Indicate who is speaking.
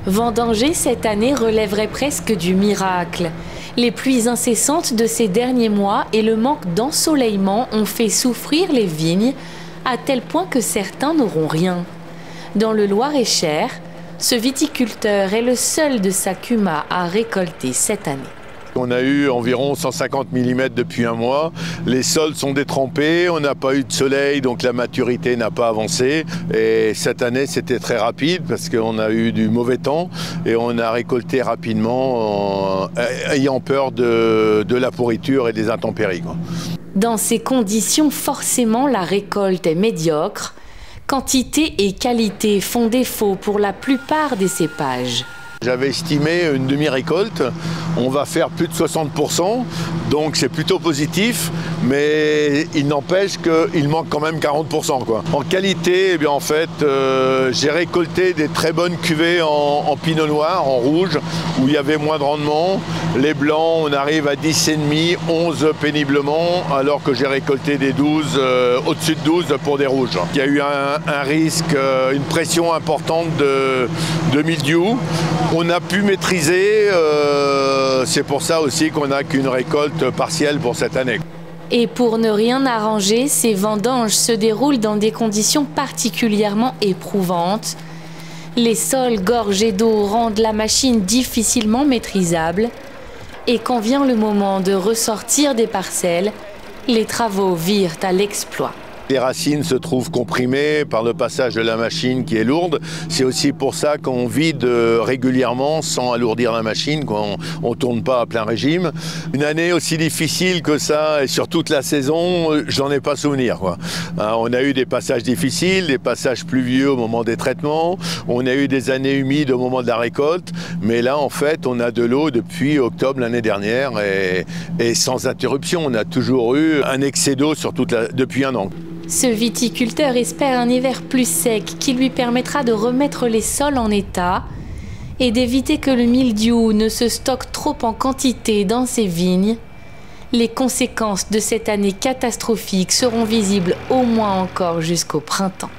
Speaker 1: Vendanger cette année relèverait presque du miracle. Les pluies incessantes de ces derniers mois et le manque d'ensoleillement ont fait souffrir les vignes, à tel point que certains n'auront rien. Dans le Loir-et-Cher, ce viticulteur est le seul de sa cuma à récolter cette année.
Speaker 2: On a eu environ 150 mm depuis un mois. Les sols sont détrempés, on n'a pas eu de soleil, donc la maturité n'a pas avancé. Et cette année, c'était très rapide parce qu'on a eu du mauvais temps et on a récolté rapidement, ayant peur de la pourriture et des intempéries.
Speaker 1: Dans ces conditions, forcément, la récolte est médiocre. Quantité et qualité font défaut pour la plupart des cépages.
Speaker 2: J'avais estimé une demi-récolte, on va faire plus de 60%, donc c'est plutôt positif, mais il n'empêche qu'il manque quand même 40%. En qualité, eh bien, en fait, j'ai récolté des très bonnes cuvées en pinot noir, en rouge, où il y avait moins de rendement. Les blancs, on arrive à 10,5, 11 péniblement, alors que j'ai récolté des 12, au-dessus de 12 pour des rouges. Il y a eu un risque, une pression importante de mildiou. On a pu maîtriser, c'est pour ça aussi qu'on n'a qu'une récolte partielle pour cette année.
Speaker 1: Et pour ne rien arranger, ces vendanges se déroulent dans des conditions particulièrement éprouvantes. Les sols gorgés d'eau rendent la machine difficilement maîtrisable. Et quand vient le moment de ressortir des parcelles, les travaux virent à l'exploit.
Speaker 2: Les racines se trouvent comprimées par le passage de la machine qui est lourde. C'est aussi pour ça qu'on vide régulièrement sans alourdir la machine, qu'on ne tourne pas à plein régime. Une année aussi difficile que ça, et sur toute la saison, j'en ai pas souvenir. On a eu des passages difficiles, des passages pluvieux au moment des traitements, on a eu des années humides au moment de la récolte, mais là en fait on a de l'eau depuis octobre l'année dernière et sans interruption. On a toujours eu un excès d'eau depuis un an.
Speaker 1: Ce viticulteur espère un hiver plus sec qui lui permettra de remettre les sols en état et d'éviter que le mildiou ne se stocke trop en quantité dans ses vignes. Les conséquences de cette année catastrophique seront visibles au moins encore jusqu'au printemps.